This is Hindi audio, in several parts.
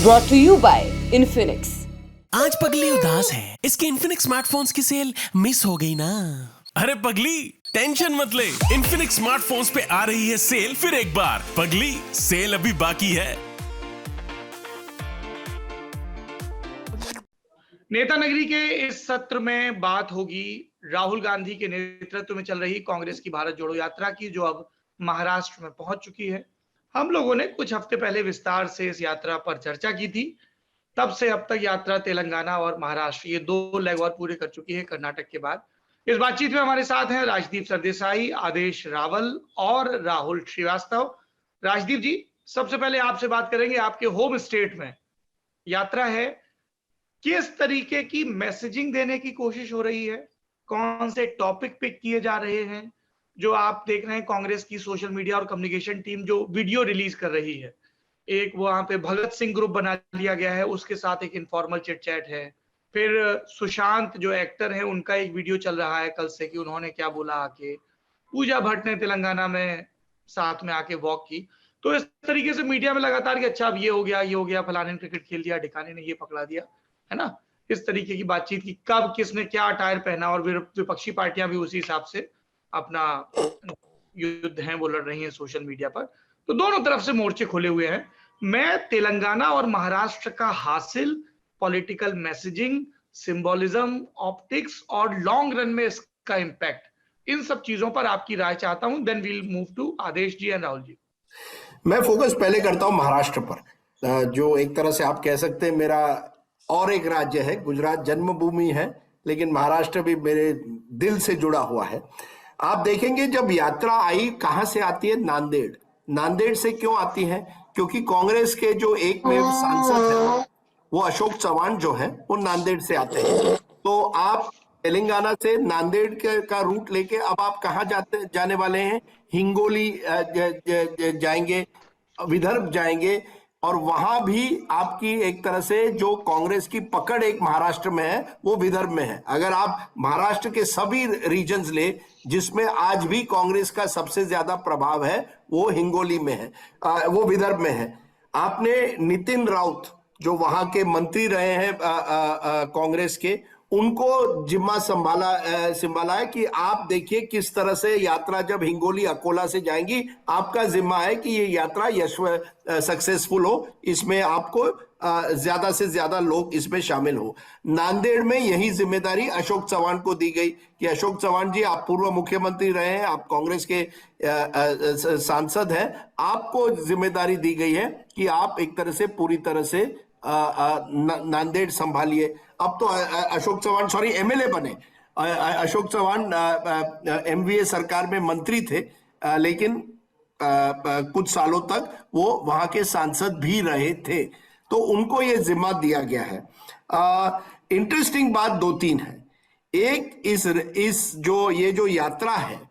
brought to you by Infinix. आज पगली उदास है, इसके इन्फिनिक्स स्मार्टफोन्स की सेल मिस हो गई ना। अरे पगली टेंशन मत ले, इन्फिनिक्स स्मार्टफोन्स पे आ रही है सेल फिर एक बार। पगली सेल अभी बाकी है। नेता नगरी के इस सत्र में बात होगी राहुल गांधी के नेतृत्व में चल रही कांग्रेस की भारत जोड़ो यात्रा की, जो अब महाराष्ट्र में पहुंच चुकी है। हम लोगों ने कुछ हफ्ते पहले विस्तार से इस यात्रा पर चर्चा की थी। तब से अब तक यात्रा तेलंगाना और महाराष्ट्र ये दो लेग और पूरे कर चुकी है, कर्नाटक के बाद। इस बातचीत में हमारे साथ हैं राजदीप सरदेसाई, आदेश रावल और राहुल श्रीवास्तव। राजदीप जी, सबसे पहले आपसे बात करेंगे। आपके होम स्टेट में यात्रा है, किस तरीके की मैसेजिंग देने की कोशिश हो रही है, कौन से टॉपिक पिक किए जा रहे हैं, जो आप देख रहे हैं कांग्रेस की सोशल मीडिया और कम्युनिकेशन टीम जो वीडियो रिलीज कर रही है। एक वहां पे भगत सिंह ग्रुप बना लिया गया है, उसके साथ एक इनफॉर्मल चिट चैट है। फिर सुशांत जो एक्टर है उनका एक वीडियो चल रहा है कल से कि उन्होंने क्या बोला आके। पूजा भट्ट ने तेलंगाना में साथ में आके वॉक की। तो इस तरीके से मीडिया में लगातार कि अच्छा अब ये हो गया, फलाने ने क्रिकेट खेल दिया, ढिकाने ने ये पकड़ा दिया, है ना। इस तरीके की बातचीत की कब किसने क्या अटायर पहना, और विपक्षी पार्टियां भी उसी हिसाब से अपना युद्ध है वो लड़ रही हैं सोशल मीडिया पर। तो दोनों तरफ से मोर्चे खुले हुए हैं। मैं तेलंगाना और महाराष्ट्र का हासिल, पॉलिटिकल मैसेजिंग, सिंबोलिज्म, ऑप्टिक्स और लॉन्ग रन में इसका इंपैक्ट, इन सब चीजों पर आपकी राय चाहता हूं। Then we'll move to Aadesh ji and Rahul ji. मैं फोकस पहले करता हूं महाराष्ट्र पर, जो एक तरह से आप कह सकते हैं मेरा और एक राज्य है। गुजरात जन्मभूमि है, लेकिन महाराष्ट्र भी मेरे दिल से जुड़ा हुआ है। आप देखेंगे जब यात्रा आई, कहां से आती है? नांदेड़। नांदेड़ से क्यों आती है? क्योंकि कांग्रेस के जो एकमेव सांसद है वो अशोक चव्हाण जो है वो नांदेड़ से आते हैं। तो आप तेलंगाना से नांदेड़ का रूट लेके अब आप कहाँ जाने वाले हैं? हिंगोली जाएंगे, विदर्भ जाएंगे, और वहां भी आपकी एक तरह से जो कांग्रेस की पकड़ एक महाराष्ट्र में है वो विदर्भ में है। अगर आप महाराष्ट्र के सभी रीजन्स ले जिसमें आज भी कांग्रेस का सबसे ज्यादा प्रभाव है वो हिंगोली में है, वो विदर्भ में है। आपने नितिन राउत जो वहां के मंत्री रहे हैं कांग्रेस के, उनको जिम्मा संभाला है कि आप देखिए किस तरह से यात्रा जब हिंगोली अकोला से जाएंगी, आपका जिम्मा है कि ये यात्रा सक्सेसफुल हो, इसमें आपको ज्यादा से ज्यादा लोग इसमें शामिल हो। नांदेड़ में यही जिम्मेदारी अशोक चव्हाण को दी गई कि अशोक चव्हाण जी, आप पूर्व मुख्यमंत्री रहे हैं, आप कांग्रेस के सांसद हैं, आपको जिम्मेदारी दी गई है कि आप एक तरह से पूरी तरह से नांदेड़ संभालिए। अब तो अशोक चव्हाण एमएलए बने। अशोक चव्हाण एमवीए सरकार में मंत्री थे, लेकिन कुछ सालों तक वो वहां के सांसद भी रहे थे, तो उनको ये जिम्मा दिया गया है। इंटरेस्टिंग बात दो तीन है। एक, इस जो यात्रा है,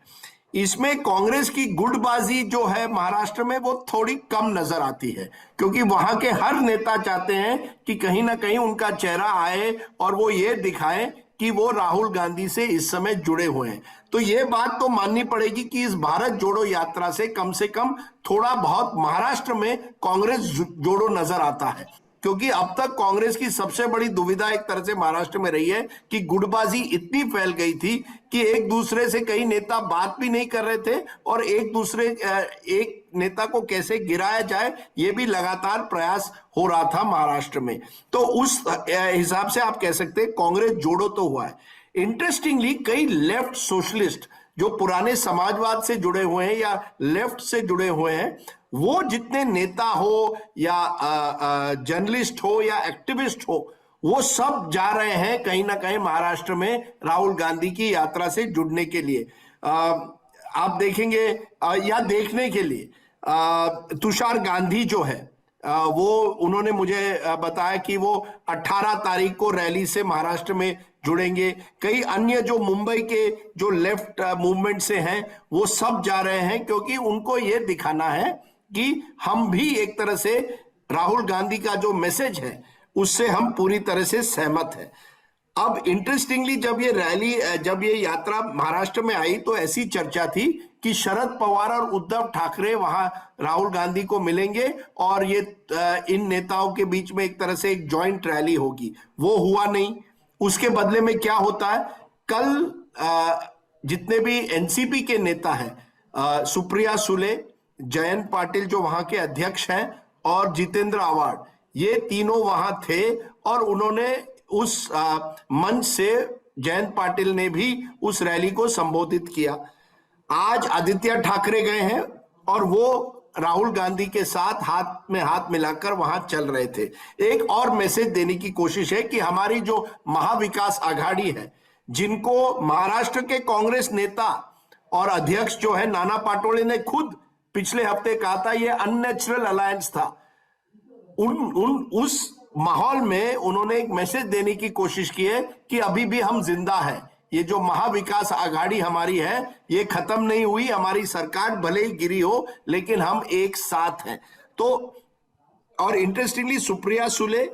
इसमें कांग्रेस की गुटबाजी जो है महाराष्ट्र में वो थोड़ी कम नजर आती है, क्योंकि वहां के हर नेता चाहते हैं कि कहीं ना कहीं उनका चेहरा आए और वो ये दिखाए कि वो राहुल गांधी से इस समय जुड़े हुए हैं। तो ये बात तो माननी पड़ेगी कि इस भारत जोड़ो यात्रा से कम थोड़ा बहुत महाराष्ट्र में कांग्रेस जोड़ो नजर आता है, क्योंकि अब तक कांग्रेस की सबसे बड़ी दुविधा एक तरह से महाराष्ट्र में रही है कि गुटबाजी इतनी फैल गई थी कि एक दूसरे से कई नेता बात भी नहीं कर रहे थे, और एक नेता को कैसे गिराया जाए ये भी लगातार प्रयास हो रहा था महाराष्ट्र में। तो उस हिसाब से आप कह सकते हैं कांग्रेस जोड़ो तो हुआ है। इंटरेस्टिंगली कई लेफ्ट सोशलिस्ट जो पुराने समाजवाद से जुड़े हुए हैं या लेफ्ट से जुड़े हुए हैं, वो जितने नेता हो या जर्नलिस्ट हो या एक्टिविस्ट हो, वो सब जा रहे हैं कहीं ना कहीं महाराष्ट्र में राहुल गांधी की यात्रा से जुड़ने के लिए। आप देखेंगे या देखने के लिए तुषार गांधी जो है, वो उन्होंने मुझे बताया कि वो 18 तारीख को रैली से महाराष्ट्र में जुड़ेंगे। कई अन्य जो मुंबई के जो लेफ्ट मूवमेंट से हैं वो सब जा रहे हैं, क्योंकि उनको ये दिखाना है कि हम भी एक तरह से राहुल गांधी का जो मैसेज है उससे हम पूरी तरह से सहमत हैं। अब इंटरेस्टिंगली जब ये यात्रा महाराष्ट्र में आई तो ऐसी चर्चा थी कि शरद पवार और उद्धव ठाकरे वहां राहुल गांधी को मिलेंगे और ये इन नेताओं के बीच में एक तरह से एक जॉइंट रैली होगी। वो हुआ नहीं। उसके बदले में क्या होता है, कल जितने भी एनसीपी के नेता हैं, सुप्रिया सुले, जयंत पाटिल जो वहां के अध्यक्ष हैं, और जितेंद्र आव्हाड, ये तीनों वहां थे और उन्होंने उस मंच से, जयंत पाटिल ने भी उस रैली को संबोधित किया। आज आदित्य ठाकरे गए हैं और वो राहुल गांधी के साथ हाथ में हाथ मिलाकर वहां चल रहे थे। एक और मैसेज देने की कोशिश है कि हमारी जो महाविकास आघाड़ी है, जिनको महाराष्ट्र के कांग्रेस नेता और अध्यक्ष जो है नाना पाटोले ने खुद पिछले हफ्ते कहा था ये अननेचुरल अलायंस था, उस माहौल में उन्होंने एक मैसेज देने की कोशिश की है कि अभी भी हम जिंदा हैं। ये जो महाविकास आघाड़ी हमारी है ये खत्म नहीं हुई, हमारी सरकार भले ही गिरी हो लेकिन हम एक साथ हैं। तो और इंटरेस्टिंगली सुप्रिया सुले,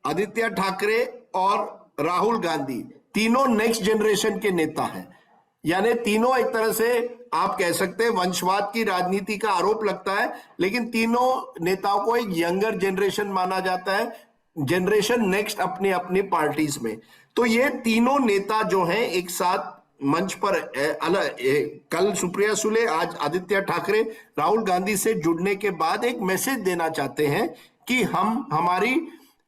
आदित्य ठाकरे और राहुल गांधी तीनों नेक्स्ट जनरेशन के नेता हैं, यानी तीनों एक तरह से आप कह सकते हैं वंशवाद की राजनीति का आरोप लगता है, लेकिन तीनों नेताओं को एक यंगर जनरेशन माना जाता है, जनरेशन नेक्स्ट अपनी अपनी पार्टीज में। तो ये तीनों नेता जो हैं एक साथ मंच पर कल सुप्रिया सुले, आज आदित्य ठाकरे राहुल गांधी से जुड़ने के बाद एक मैसेज देना चाहते हैं कि हम, हमारी,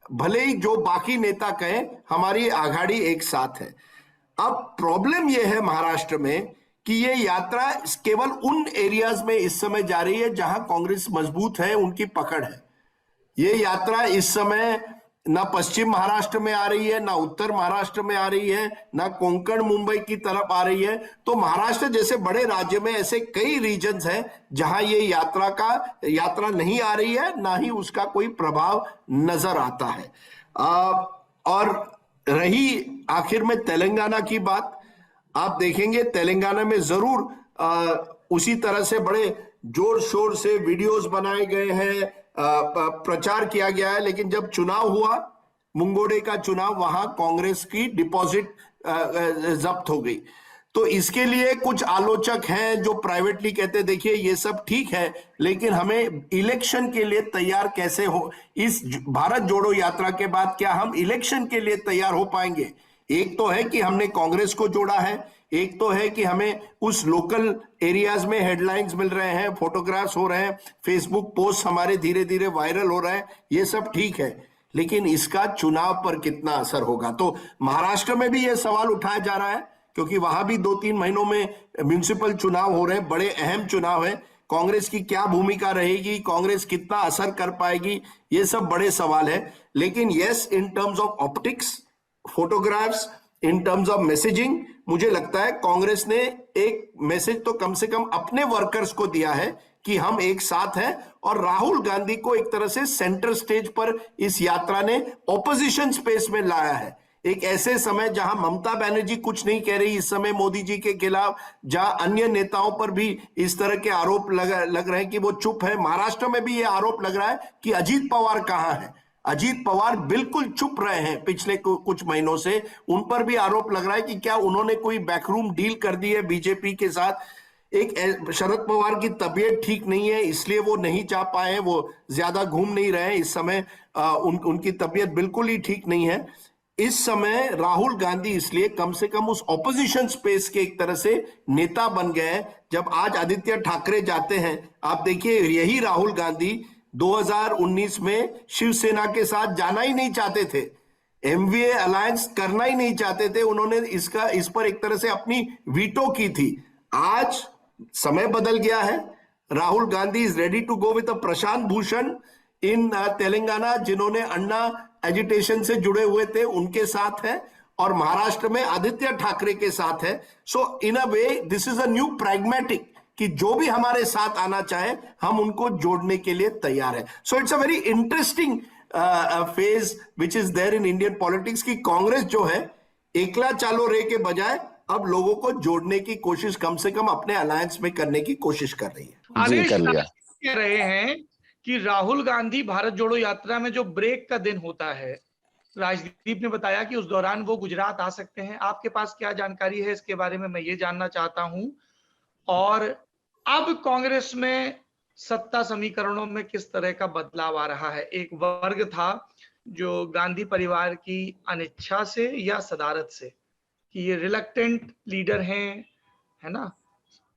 भले ही जो बाकी नेता कहें, हमारी आघाड़ी एक साथ है। अब प्रॉब्लम यह है महाराष्ट्र में कि ये यात्रा केवल उन एरियाज में इस समय जा रही है जहां कांग्रेस मजबूत है, उनकी पकड़ है। ये यात्रा इस समय ना पश्चिम महाराष्ट्र में आ रही है, ना उत्तर महाराष्ट्र में आ रही है, ना कोंकण मुंबई की तरफ आ रही है। तो महाराष्ट्र जैसे बड़े राज्य में ऐसे कई रीजन्स हैं जहां ये यात्रा नहीं आ रही है, ना ही उसका कोई प्रभाव नजर आता है। और रही आखिर में तेलंगाना की बात, आप देखेंगे तेलंगाना में जरूर उसी तरह से बड़े जोर शोर से वीडियोस बनाए गए हैं, प्रचार किया गया है, लेकिन जब चुनाव हुआ, मुंगोडे का चुनाव, वहां कांग्रेस की डिपॉजिट जब्त हो गई। तो इसके लिए कुछ आलोचक हैं जो प्राइवेटली कहते देखिए ये सब ठीक है, लेकिन हमें इलेक्शन के लिए तैयार कैसे हो, इस भारत जोड़ो यात्रा के बाद क्या हम इलेक्शन के लिए तैयार हो पाएंगे। एक तो है कि हमने कांग्रेस को जोड़ा है, एक तो है कि हमें उस लोकल एरियाज में हेडलाइंस मिल रहे हैं, फोटोग्राफ्स हो रहे हैं, फेसबुक पोस्ट हमारे धीरे धीरे वायरल हो रहे हैं, ये सब ठीक है, लेकिन इसका चुनाव पर कितना असर होगा। तो महाराष्ट्र में भी यह सवाल उठाया जा रहा है क्योंकि वहां भी 2-3 महीनों में म्युनिसिपल चुनाव हो रहे हैं, बड़े अहम चुनाव है। कांग्रेस की क्या भूमिका रहेगी, कांग्रेस कितना असर कर पाएगी, ये सब बड़े सवाल है। लेकिन yes, in terms of optics, photographs, in terms of messaging, मुझे लगता है कांग्रेस ने एक मैसेज तो कम से कम अपने वर्कर्स को दिया है कि हम एक साथ हैं, और राहुल गांधी को एक तरह से सेंटर स्टेज पर इस यात्रा ने ऑपोजिशन स्पेस में लाया है। एक ऐसे समय जहां ममता बनर्जी कुछ नहीं कह रही इस समय मोदी जी के खिलाफ, जहां अन्य नेताओं पर भी इस तरह के आरोप लग रहे हैं कि वो चुप है। महाराष्ट्र में भी ये आरोप लग रहा है कि अजीत पवार कहां है। अजीत पवार बिल्कुल चुप रहे हैं पिछले कुछ महीनों से, उन पर भी आरोप लग रहा है कि क्या उन्होंने कोई बैकरूम डील कर दी है बीजेपी के साथ। एक शरद पवार की तबीयत ठीक नहीं है, इसलिए वो नहीं जा पाए, वो ज्यादा घूम नहीं रहे इस समय, उनकी तबीयत बिल्कुल ही ठीक नहीं है इस समय। राहुल गांधी इसलिए कम से कम उस ऑपोजिशन स्पेस के एक तरह से नेता बन गए। जब आज आदित्य ठाकरे जाते हैं, आप देखिए यही राहुल गांधी 2019 में शिवसेना के साथ जाना ही नहीं चाहते थे, एमवीए अलायंस करना ही नहीं चाहते थे, उन्होंने इस पर एक तरह से अपनी वीटो की थी। आज समय बदल गया है, Rahul Gandhi is ready to go with Prashant Bhushan in Telangana, जिन्होंने अन्ना एजिटेशन से जुड़े हुए थे, उनके साथ है, और महाराष्ट्र में आदित्य ठाकरे के साथ है। So in a way this is a new pragmatic कि जो भी हमारे साथ आना चाहे हम उनको जोड़ने के लिए तैयार है। So it's a very interesting phase which is there in Indian politics कि कांग्रेस जो है एकला चालो रे के बजाय अब लोगों को जोड़ने की कोशिश कम से कम अपने अलायंस में करने की कोशिश कर रही है। आदेश कह रहे हैं कि राहुल गांधी भारत जोड़ो यात्रा में जो ब्रेक का दिन होता है, राजदीप ने बताया कि उस दौरान वो गुजरात आ सकते हैं। आपके पास क्या जानकारी है इसके बारे में, मैं ये जानना चाहता हूं। और अब कांग्रेस में सत्ता समीकरणों में किस तरह का बदलाव आ रहा है। एक वर्ग था जो गांधी परिवार की अनिच्छा से या सदारत से कि ये रिलक्टेंट लीडर हैं, है ना,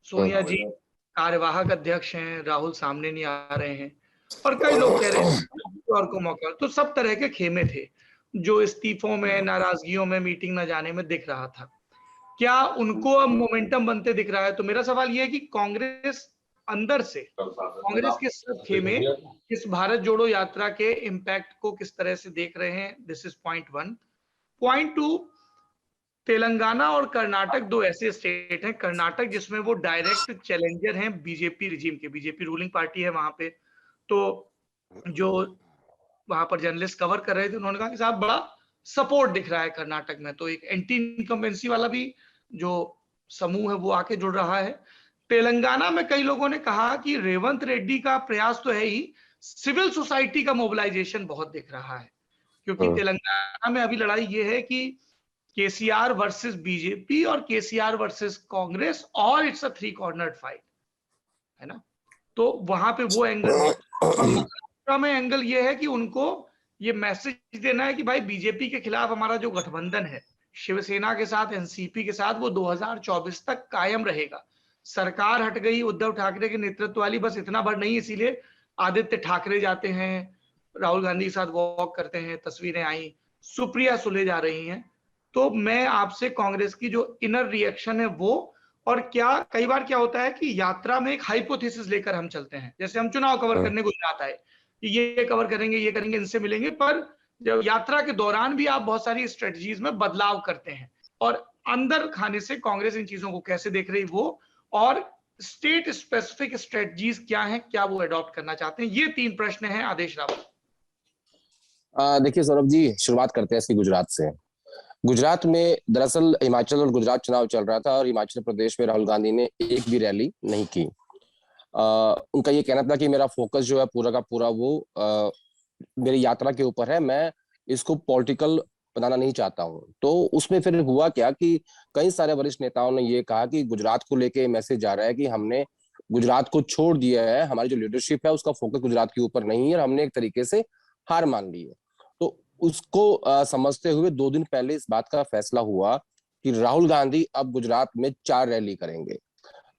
सोनिया जी कार्यवाहक अध्यक्ष हैं, राहुल सामने नहीं आ रहे हैं, और कई लोग कह रहे हैं और को मौका, तो सब तरह के खेमे थे जो इस्तीफों में, नाराजगियों में, मीटिंग न जाने में दिख रहा था। क्या उनको अब मोमेंटम बनते दिख रहा है? तो मेरा सवाल यह है कि कांग्रेस अंदर से, कांग्रेस के सब खेमे इस भारत जोड़ो यात्रा के इम्पैक्ट को किस तरह से देख रहे हैं? This is point 1। Point 2, Telangana और कर्नाटक दो ऐसे स्टेट हैं, कर्नाटक जिसमें वो डायरेक्ट चैलेंजर हैं बीजेपी रिजीम के, बीजेपी रूलिंग पार्टी है वहां पे। तो जो वहां पर जर्नलिस्ट कवर कर रहे थे उन्होंने कहा कि साहब बड़ा सपोर्ट दिख रहा है कर्नाटक में, तो एक एंटी इनकम्बेंसी वाला भी जो समूह है वो आके जुड़ रहा है। तेलंगाना में कई लोगों ने कहा कि रेवंत रेड्डी का प्रयास तो है ही, सिविल सोसाइटी का मोबिलाइजेशन बहुत दिख रहा है, क्योंकि तेलंगाना में अभी लड़ाई ये है कि केसीआर वर्सेस बीजेपी और केसीआर वर्सेस कांग्रेस, और इट्स अ 3 कॉर्नर्ड फाइट, है ना। तो वहां पे वो एंगल में एंगल ये है कि उनको ये मैसेज देना है कि भाई बीजेपी के खिलाफ हमारा जो गठबंधन है शिवसेना के साथ, एनसीपी के साथ, वो 2024 तक कायम रहेगा। सरकार हट गई उद्धव ठाकरे के नेतृत्व वाली, बस इतना भर नहीं, इसीलिए आदित्य ठाकरे जाते हैं, राहुल गांधी के साथ वॉक करते हैं, तस्वीरें आई, सुप्रिया सुले जा रही हैं। तो मैं आपसे कांग्रेस की जो इनर रिएक्शन है वो, और क्या कई बार क्या होता है कि यात्रा में एक हाइपोथेसिस लेकर हम चलते हैं, जैसे हम चुनाव कवर करने गुजरात आए कि ये कवर करेंगे, ये करेंगे, इनसे मिलेंगे, पर जब यात्रा के दौरान भी आप बहुत सारी स्ट्रेटजीज में बदलाव करते हैं, और अंदर खाने से कांग्रेस इन चीजों को कैसे देख रही वो, और स्टेट स्पेसिफिक स्ट्रेटजीज क्या हैं, क्या वो अडॉप्ट करना चाहते हैं? ये 3 प्रश्न हैं आदेश रावत। देखिए सौरभ जी, शुरुआत करते हैं इसकी गुजरात से। गुजरात में दरअसल हिमाचल और गुजरात चुनाव चल रहा था और हिमाचल प्रदेश में राहुल गांधी ने एक भी रैली नहीं की। उनका ये कहना था कि मेरा फोकस जो है पूरा का पूरा वो मेरी यात्रा के ऊपर है, मैं इसको पॉलिटिकल बनाना नहीं चाहता हूं। तो उसमें फिर हुआ क्या कि कई सारे वरिष्ठ नेताओं ने ये कहा कि गुजरात को लेके मैसेज जा रहा है कि हमने गुजरात को छोड़ दिया है, हमारी जो लीडरशिप है उसका फोकस गुजरात के ऊपर नहीं है और हमने एक तरीके से हार मान ली है। तो उसको समझते हुए 2 दिन पहले इस बात का फैसला हुआ कि राहुल गांधी अब गुजरात में 4 रैली करेंगे।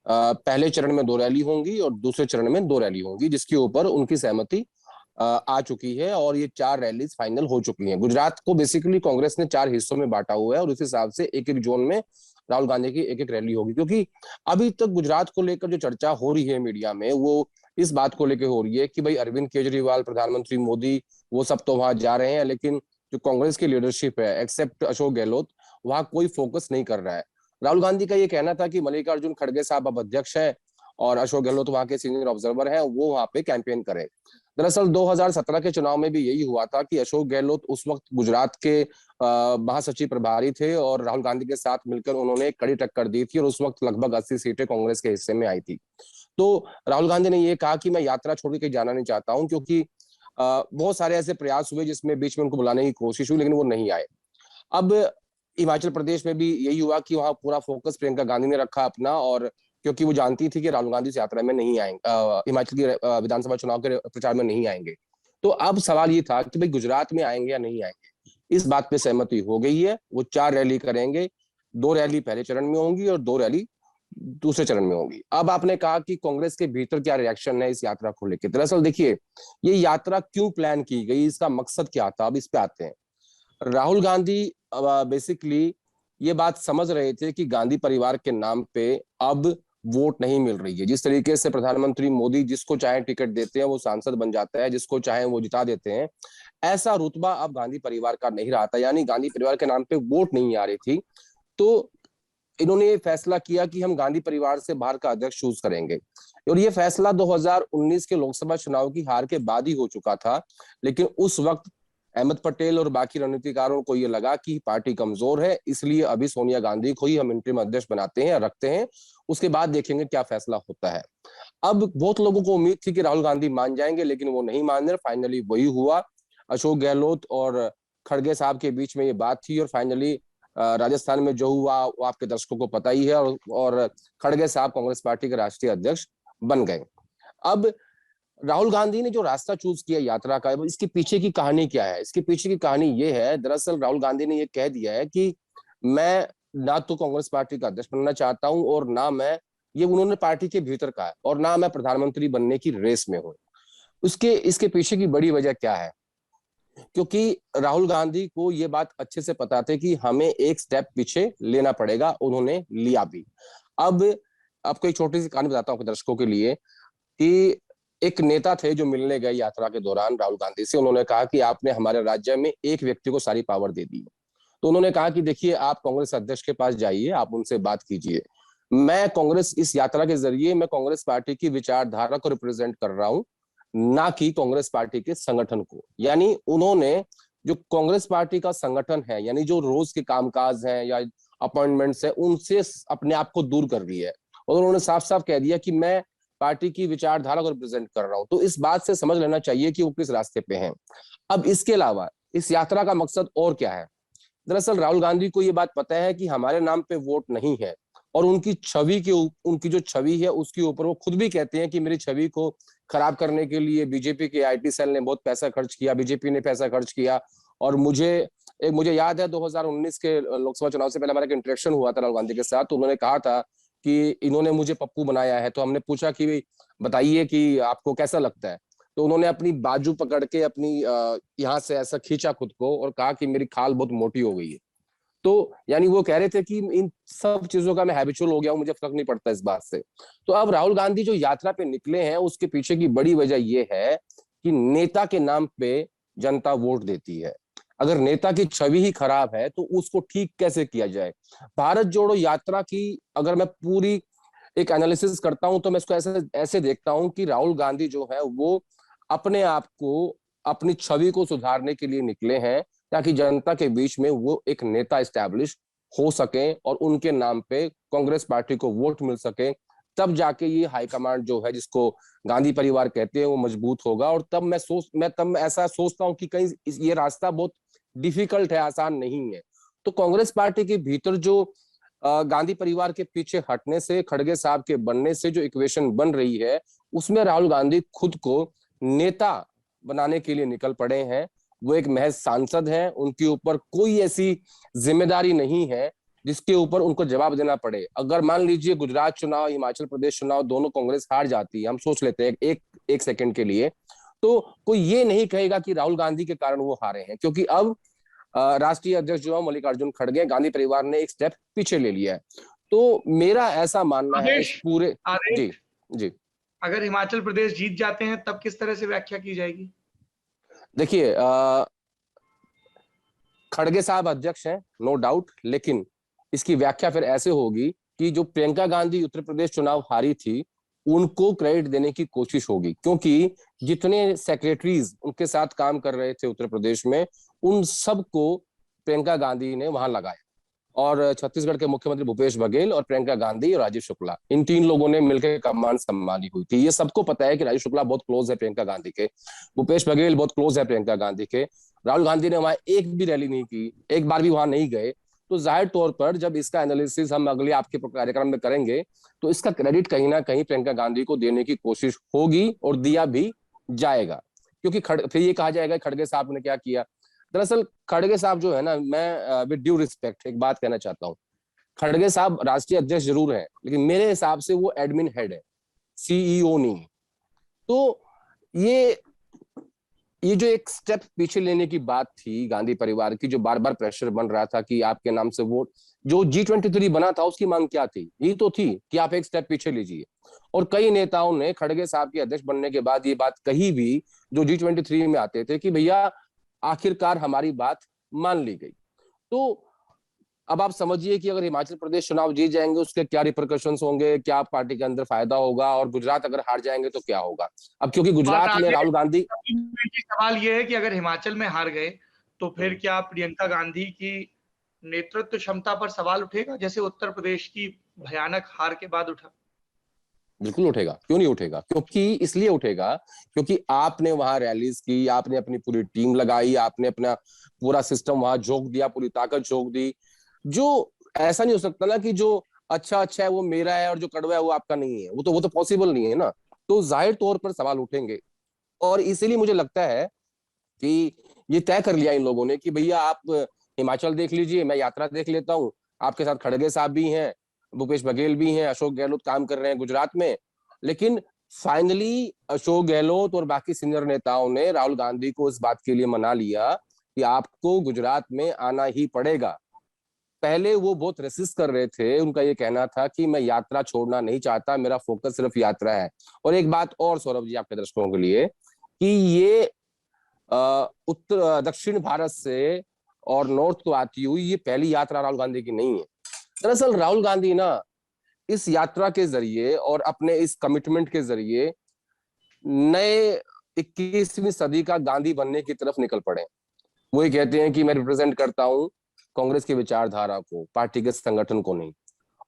पहले चरण में 2 रैली होंगी और दूसरे चरण में 2 रैली होंगी, जिसके ऊपर उनकी सहमति आ चुकी है और ये 4 रैलीज फाइनल हो चुकी हैं। गुजरात को बेसिकली कांग्रेस ने 4 हिस्सों में बांटा हुआ है और उस हिसाब से एक एक जोन में राहुल गांधी की एक एक रैली होगी। क्योंकि अभी तक गुजरात को लेकर जो चर्चा हो रही है मीडिया में, वो इस बात को लेकर हो रही है कि भाई अरविंद केजरीवाल, प्रधानमंत्री मोदी, वो सब तो वहां जा रहे हैं, लेकिन जो कांग्रेस की लीडरशिप है एक्सेप्ट अशोक गहलोत, वहां कोई फोकस नहीं कर रहा है। राहुल गांधी का ये कहना था कि मल्लिकार्जुन खड़गे साहब अब अध्यक्ष है और अशोक गहलोत वहां के सीनियर ऑब्जर्वर हैं, वो वहां पे कैंपेन करें। दरअसल 2017 के चुनाव में भी यही हुआ था कि अशोक गहलोत उस वक्त गुजरात के महासचिव प्रभारी थे और राहुल गांधी के साथ मिलकर उन्होंने कड़ी टक्कर दी थी और उस वक्त लगभग 80 सीटें कांग्रेस के हिस्से में आई थी। तो राहुल गांधी ने ये कहा कि मैं यात्रा छोड़ के कहीं जाना नहीं चाहता हूं, क्योंकि बहुत सारे ऐसे प्रयास हुए जिसमें बीच में उनको बुलाने की कोशिश हुई लेकिन वो नहीं आए। अब हिमाचल प्रदेश में भी यही हुआ कि वहां पूरा फोकस प्रियंका गांधी ने रखा अपना, और क्योंकि वो जानती थी कि राहुल गांधी इस यात्रा में नहीं आएंगे, हिमाचल की विधानसभा चुनाव के प्रचार में नहीं आएंगे। तो अब सवाल ये था कि भाई गुजरात में आएंगे या नहीं आएंगे। इस बात पे सहमति हो गई है, वो 4 रैली करेंगे, 2 रैली पहले चरण में होंगी और 2 रैली दूसरे चरण में होंगी। अब आपने कहा कि कांग्रेस के भीतर क्या रिएक्शन है इस यात्रा को लेकर। दरअसल देखिए, ये यात्रा क्यों प्लान की गई, इसका मकसद क्या था, अब इस पे आते हैं। राहुल गांधी बेसिकली ये बात समझ रहे थे कि गांधी परिवार के नाम पे अब वोट नहीं मिल रही है। जिस तरीके से प्रधानमंत्री मोदी जिसको चाहे टिकट देते हैं वो सांसद बन जाता है, जिसको चाहे वो जिता देते हैं, ऐसा रुतबा अब गांधी परिवार का नहीं रहा था, यानी गांधी परिवार के नाम पे वोट नहीं आ रही थी। तो इन्होंने ये फैसला किया कि हम गांधी परिवार से बाहर का अध्यक्ष चूज करेंगे, और ये फैसला 2019 के लोकसभा चुनाव की हार के बाद ही हो चुका था। लेकिन उस वक्त अहमद पटेल और बाकी रणनीतिकारों को ये लगा कि पार्टी कमजोर है, इसलिए अभी सोनिया गांधी को ही हम इंटरिम अध्यक्ष बनाते हैं, रखते हैं, उसके बाद देखेंगे क्या फैसला होता है। अब बहुत लोगों को उम्मीद थी कि राहुल गांधी मान जाएंगे, लेकिन वो नहीं मान रहे। फाइनली वही हुआ। अशोक गहलोत और खड़गे साहब के बीच में ये बात थी और फाइनली राजस्थान में जो हुआ वो आपके दर्शकों को पता ही है, और खड़गे साहब कांग्रेस पार्टी के राष्ट्रीय अध्यक्ष बन गए। अब राहुल गांधी ने जो रास्ता चूज किया यात्रा का, इसके पीछे की कहानी क्या है? इसके पीछे की कहानी ये है, दरअसल राहुल गांधी ने ये कह दिया है कि मैं ना तो कांग्रेस पार्टी का अध्यक्ष बनना चाहता हूं, और ना मैं, ये उन्होंने पार्टी के भीतर कहा है, और ना मैं प्रधानमंत्री बनने की रेस में हूं। इसके पीछे की बड़ी वजह क्या है? क्योंकि राहुल गांधी को ये बात अच्छे से पता थी कि हमें एक स्टेप पीछे लेना पड़ेगा, उन्होंने लिया भी। अब आपको एक छोटी सी कहानी बताता हूं दर्शकों के लिए कि एक नेता थे जो मिलने गए यात्रा के दौरान राहुल गांधी से। उन्होंने कहा कि आपने हमारे राज्य में एक व्यक्ति को सारी पावर दे दी। तो उन्होंने कहा कि देखिए, आप कांग्रेस अध्यक्ष के पास जाइए, आप उनसे बात कीजिए। मैं कांग्रेस, इस यात्रा के जरिए मैं कांग्रेस पार्टी की विचारधारा को रिप्रेजेंट कर रहा हूं, ना कि कांग्रेस पार्टी के संगठन को। यानी उन्होंने जो कांग्रेस पार्टी का संगठन है, यानी जो रोज के कामकाज हैं या अपॉइंटमेंट्स है, उनसे अपने आप को दूर कर लिया है, और उन्होंने साफ साफ कह दिया कि मैं पार्टी की विचारधारा को रिप्रेजेंट कर रहा हूं। तो इस बात से समझ लेना चाहिए कि वो किस रास्ते पे हैं। अब इसके अलावा इस यात्रा का मकसद और क्या है? दरअसल राहुल गांधी को ये बात पता है कि हमारे नाम पे वोट नहीं है, और उनकी जो छवि है उसके ऊपर वो खुद भी कहते हैं कि मेरी छवि को खराब करने के लिए बीजेपी के आईटी सेल ने बहुत पैसा खर्च किया, बीजेपी ने पैसा खर्च किया। और मुझे याद है 2019 के लोकसभा चुनाव से पहले हमारा एक इंटरेक्शन हुआ था राहुल गांधी के साथ। तो उन्होंने कहा था कि इन्होंने मुझे पप्पू बनाया है। तो हमने पूछा कि बताइए कि आपको कैसा लगता है? तो उन्होंने अपनी बाजू पकड़ के अपनी यहाँ से ऐसा खींचा खुद को और कहा कि मेरी खाल बहुत मोटी हो गई है। तो यानी वो कह रहे थे कि इन सब चीजों का मैं हैबिचुअल हो गया हूं, मुझे फर्क नहीं पड़ता इस बात से। तो अब राहुल गांधी जो यात्रा पे निकले हैं, उसके पीछे की बड़ी वजह ये है कि नेता के नाम पे जनता वोट देती है। अगर नेता की छवि ही खराब है तो उसको ठीक कैसे किया जाए? भारत जोड़ो यात्रा की अगर मैं पूरी एक एनालिसिस करता हूं तो मैं इसको ऐसे देखता हूं कि राहुल गांधी जो है वो अपने आप को, अपनी छवि को सुधारने के लिए निकले हैं, ताकि जनता के बीच में वो एक नेता एस्टैब्लिश हो सके और उनके नाम पे कांग्रेस पार्टी को वोट मिल सके। तब जाके ये हाईकमांड जो है, जिसको गांधी परिवार कहते हैं, वो मजबूत होगा। और तब मैं ऐसा सोचता हूं कि कहीं ये रास्ता बहुत डिफिकल्ट है, आसान नहीं है। तो कांग्रेस पार्टी के भीतर जो गांधी परिवार के पीछे हटने से, खड़गे साहब के बनने से जो इक्वेशन बन रही है, उसमें राहुल गांधी खुद को नेता बनाने के लिए निकल पड़े हैं। वो एक महज सांसद हैं, उनके ऊपर कोई ऐसी जिम्मेदारी नहीं है जिसके ऊपर उनको जवाब देना पड़े। अगर मान लीजिए गुजरात चुनाव, हिमाचल प्रदेश चुनाव दोनों कांग्रेस हार जाती है, हम सोच लेते हैं एक सेकंड के लिए, तो कोई ये नहीं कहेगा कि राहुल गांधी के कारण वो हारे हैं, क्योंकि अब राष्ट्रीय अध्यक्ष जो है मल्लिकार्जुन खड़गे, गांधी परिवार ने एक स्टेप पीछे ले लिया है। तो मेरा ऐसा मानना है इस पूरे जी अगर हिमाचल प्रदेश जीत जाते हैं तब किस तरह से व्याख्या की जाएगी? देखिए, खड़गे साहब अध्यक्ष हैं, नो डाउट, लेकिन इसकी व्याख्या फिर ऐसे होगी कि जो प्रियंका गांधी उत्तर प्रदेश चुनाव हारी थी, उनको क्रेडिट देने की कोशिश होगी, क्योंकि जितने सेक्रेटरीज उनके साथ काम कर रहे थे उत्तर प्रदेश में, उन सबको प्रियंका गांधी ने वहां लगाया। और छत्तीसगढ़ के मुख्यमंत्री भूपेश बघेल और प्रियंका गांधी और राजीव शुक्ला, इन तीन लोगों ने मिलकर कमान संभाली हुई थी। ये सबको पता है कि राजीव शुक्ला बहुत क्लोज है प्रियंका गांधी के, भूपेश बघेल बहुत क्लोज है प्रियंका गांधी के। राहुल गांधी ने वहां एक भी रैली नहीं की, एक बार भी वहां नहीं गए। तो जाहिर तौर पर जब इसका एनालिसिस हम अगले आपके कार्यक्रम में करेंगे, तो इसका क्रेडिट कहीं ना कहीं प्रियंका गांधी को देने की कोशिश होगी और दिया भी जाएगा, क्योंकि फिर ये कहा जाएगा खड़गे साहब ने क्या किया। दरअसल खड़गे साहब जो है ना, मैं विद ड्यू रिस्पेक्ट एक बात कहना चाहता हूँ, खड़गे साहब राष्ट्रीय अध्यक्ष जरूर हैं, लेकिन मेरे हिसाब से वो एडमिन हेड है, सीईओ नहीं। तो ये जो एक स्टेप पीछे लेने की बात थी गांधी परिवार की, जो बार बार प्रेशर बन रहा था कि आपके नाम से वोट, जो G23 बना था उसकी मांग क्या थी? ये तो थी कि आप एक स्टेप पीछे लीजिए। और कई नेताओं ने खड़गे साहब के अध्यक्ष बनने के बाद ये बात कही भी, जो G23 में आते थे, कि भैया आखिरकार हमारी बात मान ली गई। तो अब आप समझिए कि अगर हिमाचल प्रदेश चुनाव जीत जाएंगे उसके क्या रिपरकशंस होंगे, क्या पार्टी के अंदर फायदा होगा, और गुजरात अगर हार जाएंगे तो क्या होगा। अब क्योंकि गुजरात में राहुल गांधी, सवाल यह है कि अगर हिमाचल में हार गए तो फिर क्या प्रियंका गांधी की नेतृत्व क्षमता पर सवाल उठेगा, जैसे उत्तर प्रदेश की भयानक हार के बाद उठा? बिल्कुल उठेगा, क्यों नहीं उठेगा? क्योंकि इसलिए उठेगा क्योंकि आपने वहां रैलीज की, आपने अपनी पूरी टीम लगाई, आपने अपना पूरा सिस्टम वहां झोंक दिया, पूरी ताकत झोंक दी। जो ऐसा नहीं हो सकता ना कि जो अच्छा अच्छा है वो मेरा है और जो कड़वा है वो आपका नहीं है, वो तो पॉसिबल नहीं है ना। तो जाहिर तौर पर सवाल उठेंगे, और इसीलिए मुझे लगता है कि ये तय कर लिया इन लोगों ने कि भैया आप हिमाचल देख लीजिए, मैं यात्रा देख लेता हूँ, आपके साथ खड़गे साहब भी हैं, भूपेश बघेल भी हैं, अशोक गहलोत काम कर रहे हैं गुजरात में। लेकिन फाइनली अशोक गहलोत और बाकी सीनियर नेताओं ने राहुल गांधी को इस बात के लिए मना लिया कि आपको गुजरात में आना ही पड़ेगा। पहले वो बहुत रेसिस्ट कर रहे थे, उनका ये कहना था कि मैं यात्रा छोड़ना नहीं चाहता, मेरा फोकस सिर्फ यात्रा है। और एक बात और सौरभ जी आपके दर्शकों के लिए, कि ये उत्तर दक्षिण भारत से और नॉर्थ को आती हुई ये पहली यात्रा राहुल गांधी की नहीं है। दरअसल राहुल गांधी ना इस यात्रा के जरिए और अपने इस कमिटमेंट के जरिए नए 21वीं सदी का गांधी बनने की तरफ निकल पड़े। वो ये कहते हैं कि मैं रिप्रेजेंट करता हूं कांग्रेस की विचारधारा को, पार्टी के संगठन को नहीं।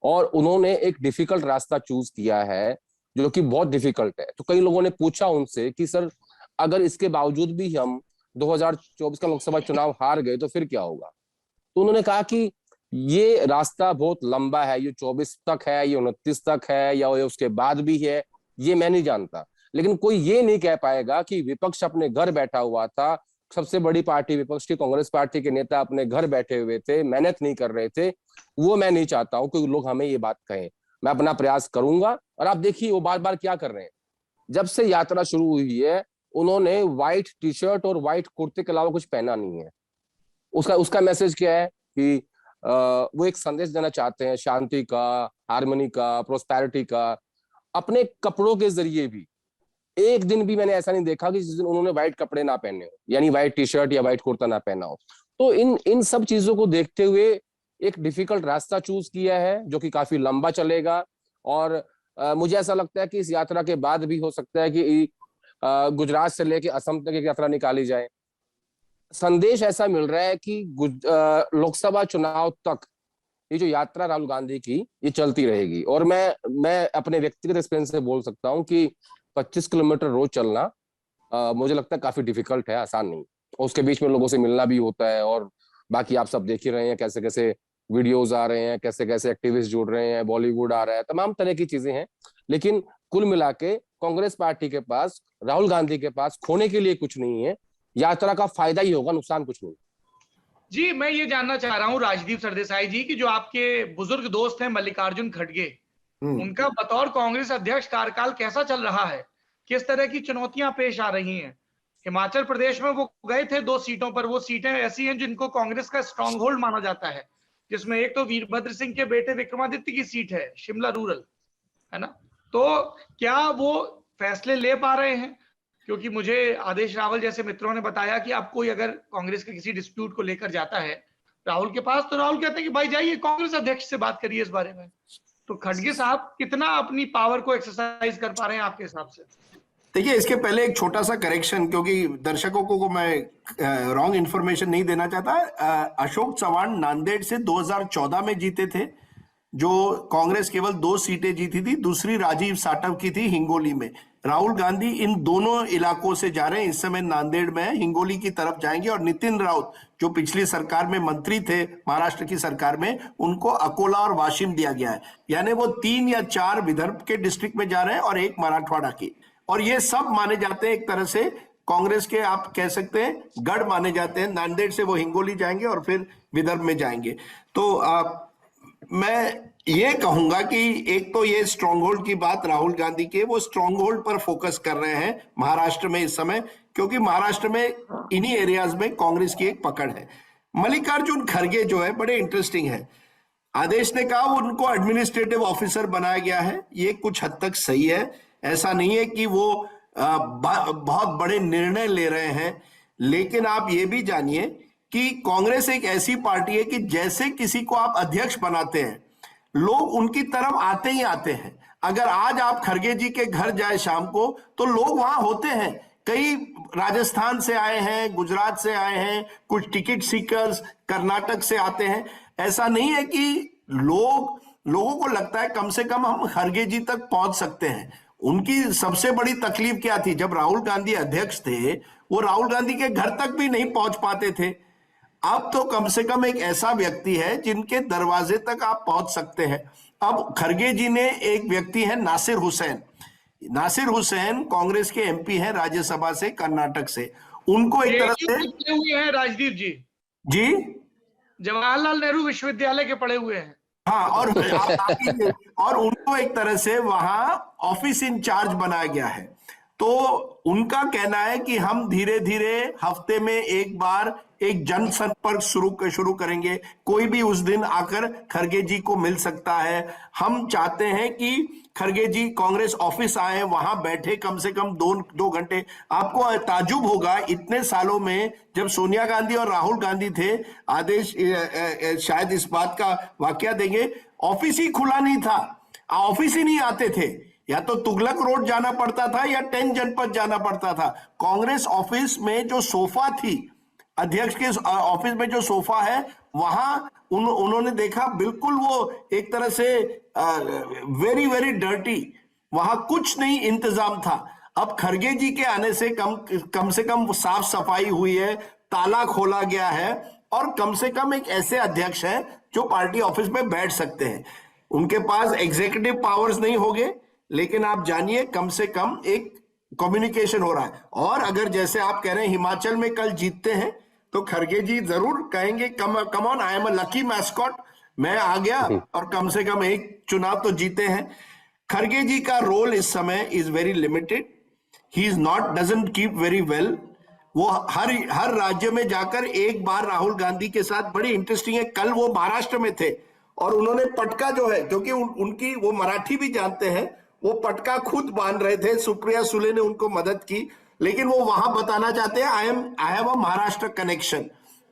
और उन्होंने एक डिफिकल्ट रास्ता चूज किया है, जो कि बहुत डिफिकल्ट है। तो कई लोगों ने पूछा उनसे कि सर अगर इसके बावजूद भी हम 2024 का लोकसभा चुनाव हार गए तो फिर क्या होगा? तो उन्होंने कहा कि ये रास्ता बहुत लंबा है, ये 24 तक है, ये 29 तक है, या उसके बाद भी है, ये मैं नहीं जानता। लेकिन कोई ये नहीं कह पाएगा कि विपक्ष अपने घर बैठा हुआ था, सबसे बड़ी पार्टी विपक्ष की कांग्रेस पार्टी के नेता अपने घर बैठे हुए थे, मेहनत नहीं कर रहे थे। वो मैं नहीं चाहता हूं कि लोग हमें ये बात कहें। मैं अपना प्रयास करूंगा। और आप देखिए वो बार बार क्या कर रहे हैं, जब से यात्रा शुरू हुई है उन्होंने व्हाइट टी शर्ट और व्हाइट कुर्ते के अलावा कुछ पहना नहीं है। उसका मैसेज क्या है कि वो एक संदेश देना चाहते हैं शांति का, हार्मनी का, प्रोस्पेरिटी का। अपने कपड़ों के जरिए भी एक दिन भी मैंने ऐसा नहीं देखा कि जिस दिन उन्होंने व्हाइट कपड़े ना पहने हो, यानी व्हाइट टी शर्ट या व्हाइट कुर्ता ना पहना हो। तो इन सब चीजों को देखते हुए एक डिफिकल्ट रास्ता चूज किया है, जो कि काफी लंबा चलेगा। और मुझे ऐसा लगता है कि इस यात्रा के बाद भी हो सकता है कि गुजरात से लेके असम तक एक यात्रा निकाली जाए। संदेश ऐसा मिल रहा है कि लोकसभा चुनाव तक ये जो यात्रा राहुल गांधी की ये चलती रहेगी। और मैं अपने व्यक्तिगत एक्सपीरियंस से बोल सकता हूँ कि 25 किलोमीटर रोज चलना मुझे लगता है काफी डिफिकल्ट है, आसान नहीं। उसके बीच में लोगों से मिलना भी होता है, और बाकी आप सब देख ही रहे हैं कैसे कैसे वीडियोस आ रहे हैं, कैसे कैसे एक्टिविस्ट जुड़ रहे हैं, बॉलीवुड आ रहा है, तमाम तरह की चीजें हैं। लेकिन कुल मिला के कांग्रेस पार्टी के पास, राहुल गांधी के पास खोने के लिए कुछ नहीं है। यात्रा का फायदा ही होगा, नुकसान कुछ नहीं। जी, मैं ये जानना चाह रहा हूँ राजदीप सरदेसाई जी की जो आपके बुजुर्ग दोस्त हैं मल्लिकार्जुन खड़गे, उनका बतौर कांग्रेस अध्यक्ष कार्यकाल कैसा चल रहा है? किस तरह की चुनौतियां पेश आ रही हैं? हिमाचल प्रदेश में वो गए थे 2 सीटों पर, वो सीटें ऐसी हैं जिनको कांग्रेस का स्ट्रॉन्ग होल्ड माना जाता है, जिसमें एक तो वीरभद्र सिंह के बेटे विक्रमादित्य की सीट है, शिमला रूरल, है ना? तो क्या वो फैसले ले पा रहे हैं? क्योंकि मुझे आदेश रावल जैसे मित्रों ने बताया कि अब कोई अगर कांग्रेस के किसी डिस्प्यूट को लेकर जाता है राहुल के पास, तो राहुल कहते हैं कि भाई जाइए कांग्रेस अध्यक्ष से बात करिए इस बारे में। तो खड़गे साहब कितना अपनी पावर को एक्सरसाइज कर पा रहे हैं आपके हिसाब से? देखिए, इसके पहले एक छोटा सा करेक्शन, क्योंकि दर्शकों को मैं रॉन्ग इन्फॉर्मेशन नहीं देना चाहता। अशोक चव्हाण नांदेड़ से 2014 में जीते थे, जो कांग्रेस केवल 2 सीटें जीती थी, दूसरी राजीव साटव की थी हिंगोली में। राहुल गांधी इन दोनों इलाकों से जा रहे हैं, इस समय नांदेड़ में, हिंगोली की तरफ जाएंगे। और नितिन राउत जो पिछली सरकार में मंत्री थे, महाराष्ट्र की सरकार में, उनको अकोला और वाशिम दिया गया है। यानी वो 3 या 4 विदर्भ के डिस्ट्रिक्ट में जा रहे हैं और 1 मराठवाड़ा की। और ये सब माने जाते हैं एक तरह से कांग्रेस के, आप कह सकते हैं, गढ़ माने जाते हैं। नांदेड़ से वो हिंगोली जाएंगे और फिर विदर्भ में जाएंगे। तो मैं ये कहूंगा कि एक तो ये स्ट्रॉन्ग होल्ड की बात राहुल गांधी के, वो स्ट्रॉन्ग होल्ड पर फोकस कर रहे हैं महाराष्ट्र में इस समय, क्योंकि महाराष्ट्र में इन्हीं एरियाज में कांग्रेस की एक पकड़ है। मल्लिकार्जुन खड़गे जो है बड़े इंटरेस्टिंग है। आदेश ने कहा उनको एडमिनिस्ट्रेटिव ऑफिसर बनाया गया है, ये कुछ हद तक सही है। ऐसा नहीं है कि वो बहुत बड़े निर्णय ले रहे हैं, लेकिन आप ये भी जानिए कि कांग्रेस एक ऐसी पार्टी है कि जैसे किसी को आप अध्यक्ष बनाते हैं, लोग उनकी तरफ आते ही आते हैं। अगर आज आप खड़गे जी के घर जाए शाम को, तो लोग वहां होते हैं। कई राजस्थान से आए हैं, गुजरात से आए हैं, कुछ टिकट सीकर्स कर्नाटक से आते हैं। ऐसा नहीं है कि लोगों को लगता है कम से कम हम खड़गे जी तक पहुंच सकते हैं। उनकी सबसे बड़ी तकलीफ क्या थी? जब राहुल गांधी अध्यक्ष थे, वो राहुल गांधी के घर तक भी नहीं पहुंच पाते थे। अब तो कम से कम एक ऐसा व्यक्ति है जिनके दरवाजे तक आप पहुंच सकते हैं। अब खरगे जी ने, एक व्यक्ति है नासिर हुसैन, नासिर हुसैन कांग्रेस के एमपी हैं राज्यसभा से, कर्नाटक से। उनको एक तरह से पढ़े हुए हैं राजदीप जी, जी जवाहरलाल नेहरू विश्वविद्यालय के पढ़े हुए हैं। हाँ, और उनको एक तरह से वहां ऑफिस इंचार्ज बनाया गया है। तो उनका कहना है कि हम धीरे धीरे हफ्ते में एक बार एक जनसंपर्क शुरू करेंगे, कोई भी उस दिन आकर खरगे जी को मिल सकता है। हम चाहते हैं कि खरगे जी कांग्रेस ऑफिस आए, वहां बैठे कम से कम दो घंटे। आपको ताजुब होगा, इतने सालों में जब सोनिया गांधी और राहुल गांधी थे, आदेश शायद इस बात का वाकया देंगे, ऑफिस ही खुला नहीं था, ऑफिस ही नहीं आते थे, या तो तुगलक रोड जाना पड़ता था या 10 जनपद जाना पड़ता था। कांग्रेस ऑफिस में जो सोफा थी, अध्यक्ष के ऑफिस में जो सोफा है, वहां उन्होंने देखा बिल्कुल वो एक तरह से वेरी वेरी डर्टी, वहां कुछ नहीं इंतजाम था। अब खरगे जी के आने से कम से कम साफ सफाई हुई है, ताला खोला गया है, और कम से कम एक ऐसे अध्यक्ष हैं जो पार्टी ऑफिस में बैठ सकते हैं। उनके पास एग्जीक्यूटिव पावर्स नहीं होंगे, लेकिन आप जानिए कम से कम एक कम्युनिकेशन हो रहा है। और अगर जैसे आप कह रहे हैं हिमाचल में कल जीतते हैं, तो खरगे जी जरूर कहेंगे come on, I am a lucky mascot, मैं आ गया और कम से कम एक चुनाव तो जीते हैं। खरगे जी का रोल इस समय is very limited, he is not, doesn't keep very well. वो हर राज्य में जाकर एक बार राहुल गांधी के साथ, बड़ी इंटरेस्टिंग है, कल वो महाराष्ट्र में थे और उन्होंने पटका जो है, क्योंकि उनकी वो मराठी भी जानते हैं, वो पटका खुद बांध रहे थे, सुप्रिया सुले ने उनको मदद की, लेकिन वो वहां बताना चाहते हैं I have a Maharashtra connection.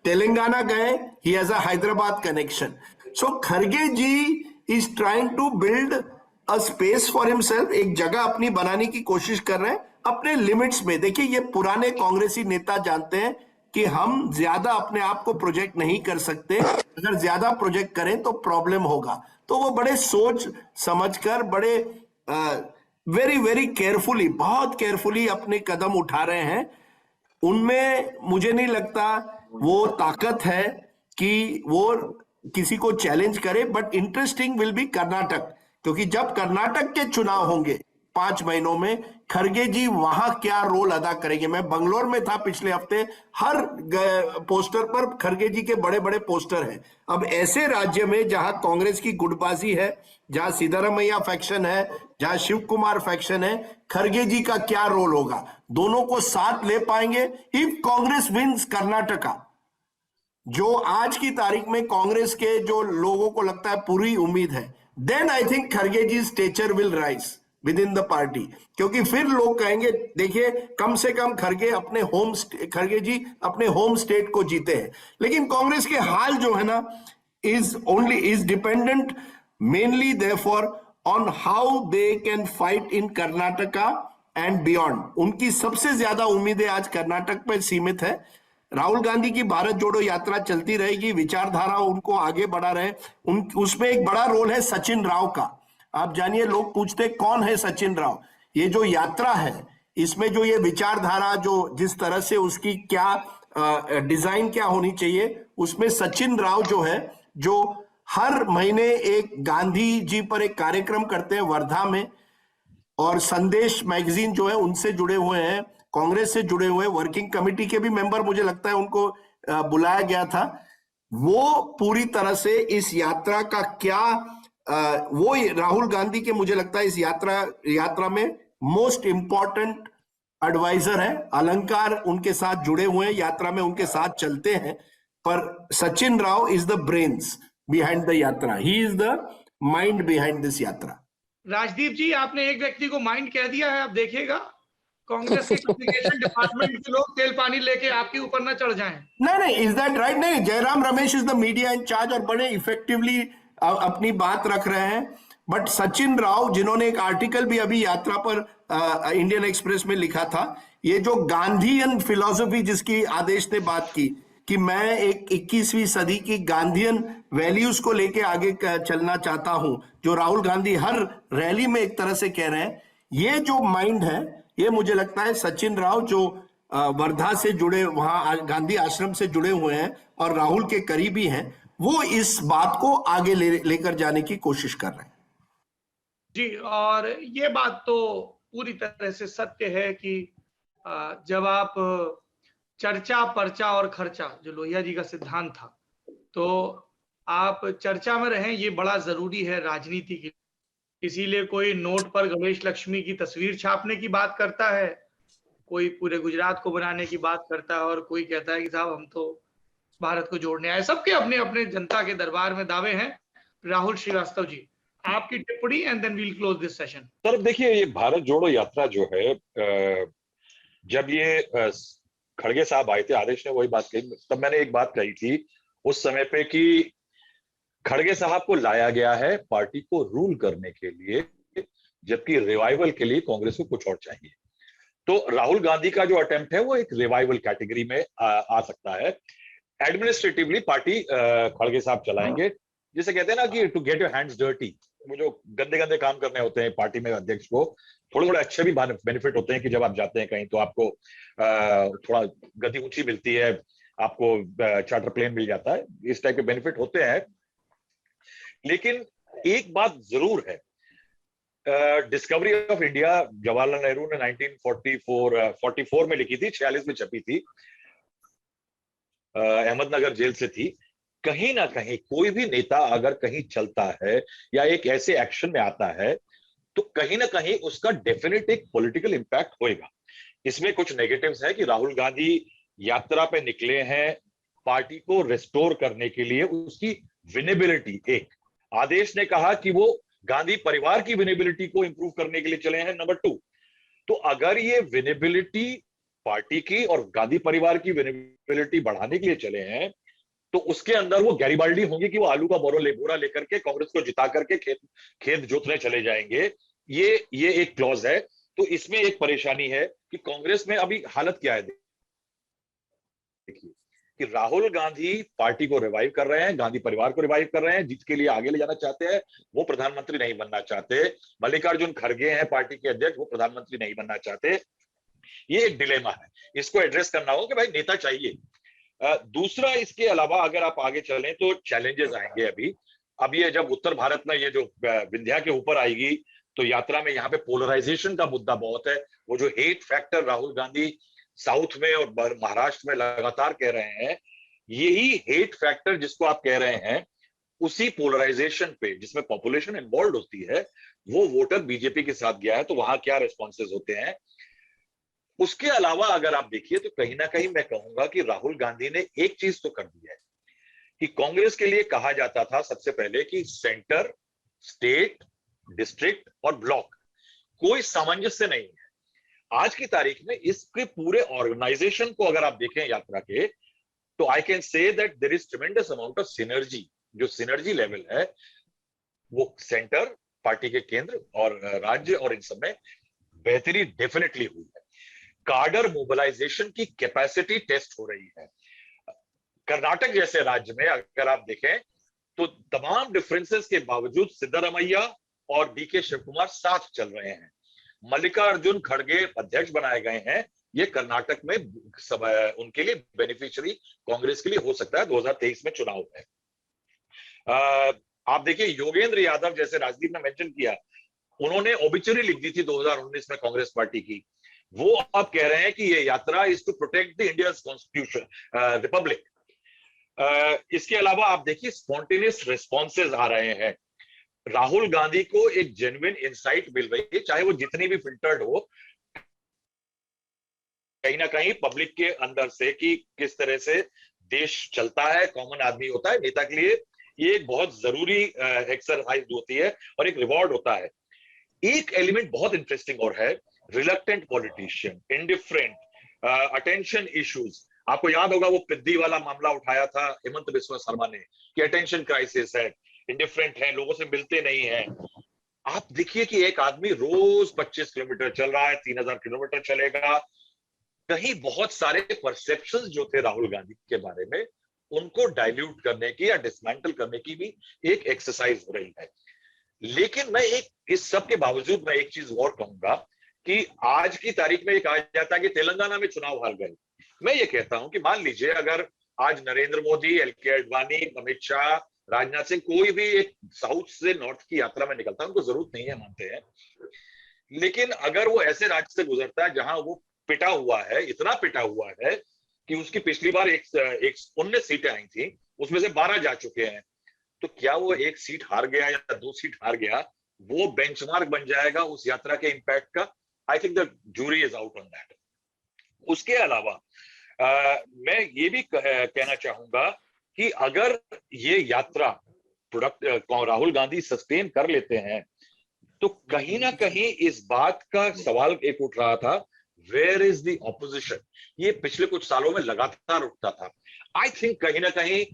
Telangana गए, he has a Hyderabad connection. So Kharge ji is trying to build a space for himself, एक जगह अपनी बनाने की कोशिश कर रहे हैं अपने लिमिट्स में। देखिए, ये पुराने कांग्रेसी नेता जानते हैं कि हम ज्यादा अपने आप को प्रोजेक्ट नहीं कर सकते, अगर ज्यादा प्रोजेक्ट करें तो प्रॉब्लम होगा। तो वो बड़े सोच समझकर, बड़े वेरी वेरी केयरफुली, बहुत केयरफुली अपने कदम उठा रहे हैं। उनमें मुझे नहीं लगता वो ताकत है कि वो किसी को चैलेंज करे। But interesting will be Karnataka, क्योंकि जब कर्नाटक के चुनाव होंगे 5 महीनों में, खरगे जी वहां क्या रोल अदा करेंगे। मैं बंगलोर में था पिछले हफ्ते, हर पोस्टर पर खरगे जी के बड़े बड़े पोस्टर हैं। अब ऐसे राज्य में जहां कांग्रेस की गुटबाजी है, जहां सिद्धरामैया फैक्शन है, जहां शिव कुमार फैक्शन है, खरगे जी का क्या रोल होगा, दोनों को साथ ले पाएंगे। इफ कांग्रेस विंस कर्नाटका, जो आज की तारीख में कांग्रेस के जो लोगों को लगता है पूरी उम्मीद है, then I think Kharge ji stature will rise within the party. क्योंकि फिर लोग कहेंगे, देखिए कम से कम खरगे जी अपने होम स्टेट को जीते हैं। लेकिन कांग्रेस के हाल जो है ना, is dependent mainly therefore on how they can fight in Karnataka and beyond. उनकी सबसे ज्यादा उम्मीदें आज कर्नाटक पर सीमित है। राहुल गांधी की भारत जोड़ो यात्रा चलती रहेगी, विचारधारा उनको आगे बढ़ा रहे, उसमें एक बड़ा रोल है सचिन राव का। आप जानिए, लोग पूछते कौन है सचिन राव। ये जो यात्रा है, इसमें जो ये विचारधारा, जो जिस तरह से उसकी क्या डिजाइन क्या होनी चाहिए, उसमें सचिन राव जो है, जो हर महीने एक गांधी जी पर एक कार्यक्रम करते हैं वर्धा में, और संदेश मैगजीन जो है उनसे जुड़े हुए हैं, कांग्रेस से जुड़े हुए, वर्किंग कमेटी के भी मेंबर, मुझे लगता है उनको बुलाया गया था। वो पूरी तरह से इस यात्रा का क्या, वो राहुल गांधी के, मुझे लगता है इस यात्रा में मोस्ट इंपॉर्टेंट एडवाइजर है। अलंकार उनके साथ जुड़े हुए हैं, यात्रा में उनके साथ चलते हैं, पर Sachin Rao is the brains behind the yatra, he is the mind behind this yatra. Rajdeep जी, आपने एक व्यक्ति को माइंड कह दिया है, आप देखिएगा कांग्रेस के कम्युनिकेशन डिपार्टमेंट के लोग तेल पानी लेके आपके ऊपर ना चढ़ जाएं। नहीं, इज दैट राइट? नहीं, Jairam Ramesh is the media in charge और बड़े इफेक्टिवली अपनी बात रख रहे हैं। बट सचिन राव, जिन्होंने एक आर्टिकल भी अभी यात्रा पर इंडियन एक्सप्रेस में लिखा था, ये जो गांधीयन फिलॉसफी जिसकी आदेश ने बात की कि मैं एक 21वीं सदी की गांधीयन वैल्यूज को लेके आगे चलना चाहता हूं, जो राहुल गांधी हर रैली में एक तरह से कह रहे हैं, ये जो माइंड है, ये मुझे लगता है सचिन राव, जो वर्धा से जुड़े, वहां गांधी आश्रम से जुड़े हुए हैं और राहुल के करीबी हैं, वो इस बात को आगे लेकर जाने की कोशिश कर रहे हैं। जी, और ये बात तो पूरी तरह से सत्य है कि जब आप चर्चा, पर्चा और खर्चा, जो लोहिया जी का सिद्धांत था, तो आप चर्चा में रहें, ये बड़ा जरूरी है राजनीति के। इसीलिए कोई नोट पर गणेश लक्ष्मी की तस्वीर छापने की बात करता है, कोई पूरे गुजरात को बनाने की बात करता है, और कोई कहता है कि साहब हम तो भारत को जोड़ने आए। सबके अपने अपने जनता के दरबार में दावे हैं। राहुल श्रीवास्तव जी, आपकी टिप्पणी and then we'll close this session. Sir देखिए, ये भारत जोड़ो यात्रा जो है, जब ये खड़गे साहब आए थे, आदेश ने वही बात कही, तब मैंने एक बात कही थी उस समय पे कि खड़गे साहब को लाया गया है पार्टी को रूल करने के लिए, जबकि रिवाइवल के लिए कांग्रेस को कुछ और चाहिए। तो राहुल गांधी का जो अटेम्प्ट है वो एक रिवाइवल कैटेगरी में आ सकता है। एडमिनिस्ट्रेटिवली पार्टी खड़गे साहब चलाएंगे, जिसे कहते हैं ना कि to get your hands dirty. वो जो गंदे गंदे काम करने होते हैं पार्टी में अध्यक्ष को, थोड़े थोड़े अच्छे भी बेनिफिट होते हैं कि जब आप जाते हैं कहीं तो आपको थोड़ा गति ऊंची मिलती है, आपको चार्टर प्लेन मिल जाता है, इस टाइप के बेनिफिट होते हैं। लेकिन एक बात जरूर है, discovery of India Jawaharlal Nehru ने 1944 में लिखी थी, 46 में छपी थी, अहमदनगर जेल से थी। कहीं ना कहीं कोई भी नेता अगर कहीं चलता है या एक ऐसे एक्शन में आता है, तो कहीं ना कहीं उसका डेफिनेट एक पॉलिटिकल इंपैक्ट होएगा। इसमें कुछ नेगेटिव्स है कि राहुल गांधी यात्रा पे निकले हैं पार्टी को रिस्टोर करने के लिए, उसकी विनेबिलिटी, एक आदेश ने कहा कि वो गांधी परिवार की विनेबिलिटी को इंप्रूव करने के लिए चले हैं, नंबर 2। तो अगर ये विनेबिलिटी पार्टी की और गांधी परिवार की विनेबिलिटी बढ़ाने के लिए चले हैं, तो उसके अंदर वो गैरीबाल्डी होंगे कि वो आलू का बोरा लेकर के कांग्रेस को जिता करके खेत जोतने चले जाएंगे। ये एक क्लॉज है। तो इसमें एक परेशानी है कि कांग्रेस में अभी हालत क्या है। देखिए कि राहुल गांधी पार्टी को रिवाइव कर रहे हैं, गांधी परिवार को रिवाइव कर रहे हैं, जीत के लिए आगे ले जाना चाहते हैं, वो प्रधानमंत्री नहीं बनना चाहते। मल्लिकार्जुन खड़गे हैं पार्टी के अध्यक्ष, वो प्रधानमंत्री नहीं बनना चाहते। ये एक डिलेमा है, इसको एड्रेस करना होगा कि भाई नेता चाहिए। दूसरा, इसके अलावा अगर आप आगे चलें तो चैलेंजेस आएंगे अभी। अब ये जब उत्तर भारत में ये जो विंध्या के ऊपर आएगी, तो यात्रा में यहाँ पे पोलराइजेशन का मुद्दा बहुत है। वो जो hate factor Rahul Gandhi south में और महाराष्ट्र में लगातार कह रहे हैं, यही हेट फैक्टर जिसको आप कह रहे हैं, उसी पोलराइजेशन पे जिसमें पॉपुलेशन इन्वॉल्व होती है, वो वोटर बीजेपी के साथ गया है, तो वहां क्या रिस्पॉन्सेज होते हैं। उसके अलावा अगर आप देखिए तो कहीं ना कहीं मैं कहूंगा कि राहुल गांधी ने एक चीज तो कर दी है कि कांग्रेस के लिए कहा जाता था सबसे पहले कि सेंटर, स्टेट, डिस्ट्रिक्ट और ब्लॉक, कोई सामंजस्य नहीं है। आज की तारीख में इसके पूरे ऑर्गेनाइजेशन को अगर आप देखें यात्रा के, तो I can say that there is tremendous amount of synergy. जो सिनर्जी लेवल है वो सेंटर, पार्टी के केंद्र और राज्य और इन सब में बेहतरी डेफिनेटली हुई है। कार्डर मोबिलाइजेशन की कैपेसिटी टेस्ट हो रही है। कर्नाटक जैसे राज्य में अगर आप देखें तो तमाम डिफरेंसेस के बावजूद सिद्धरामैया और डीके शिव कुमार साथ चल रहे हैं। मल्लिकार्जुन खड़गे अध्यक्ष बनाए गए हैं, ये कर्नाटक में उनके लिए बेनिफिशियरी कांग्रेस के लिए हो सकता है 2023 में चुनाव में। आप देखिए योगेंद्र यादव, जैसे राजदीप ने मेंशन किया, उन्होंने ओबिचुरी लिख दी थी 2019 में कांग्रेस पार्टी की। वो अब कह रहे हैं कि ये यात्रा is to protect the India's constitution republic. इसके अलावा आप देखिए स्पॉन्टेनियस रिस्पॉन्सेज आ रहे हैं। राहुल गांधी को एक जेन्युइन इंसाइट मिल रही है, चाहे वो जितनी भी फिल्टर्ड हो, कहीं ना कहीं पब्लिक के अंदर से कि किस तरह से देश चलता है, कॉमन आदमी होता है। नेता के लिए ये एक बहुत जरूरी एक्सरसाइज होती है और एक रिवॉर्ड होता है। एक एलिमेंट बहुत इंटरेस्टिंग और है, reluctant politician, indifferent, attention issues. आपको याद होगा वो पिद्दी वाला मामला उठाया था हेमंत बिस्वा शर्मा ने कि अटेंशन क्राइसिस है, इंडिफरेंट है, लोगों से मिलते नहीं है। आप देखिए कि एक आदमी रोज 25 किलोमीटर चल रहा है, 3000 किलोमीटर चलेगा। कहीं बहुत सारे परसेप्शंस जो थे राहुल गांधी के बारे में, उनको डाइल्यूट करने की या डिसमेंटल करने की भी एक एक्सरसाइज हो रही है। लेकिन मैं इस सब के बावजूद मैं एक चीज और कहूंगा कि आज की तारीख में ये कहा जाता है कि तेलंगाना में चुनाव हार गए। मैं ये कहता हूं कि मान लीजिए अगर आज नरेंद्र मोदी, एलके आडवाणी, अमित शाह, राजनाथ सिंह कोई भी एक साउथ से नॉर्थ की यात्रा में निकलता है, उनको जरूरत नहीं है मानते हैं, लेकिन अगर वो ऐसे राज्य से गुजरता है जहां वो पिटा हुआ है, इतना पिटा हुआ है कि उसकी पिछली बार एक 19 सीटें आई थी, उसमें से 12 जा चुके हैं, तो क्या वो एक सीट हार गया या 2 सीट हार गया वो बेंचमार्क बन जाएगा उस यात्रा के इंपैक्ट का? I think the jury is out on that. उसके अलावा मैं ये भी कहना चाहूंगा कि अगर ये यात्रा राहुल गांधी सस्टेन कर लेते हैं तो कहीं ना कहीं इस बात का सवाल एक उठ रहा था, वेयर इज द ऑपोजिशन? ये पिछले कुछ सालों में लगातार उठता था। आई थिंक कहीं ना कहीं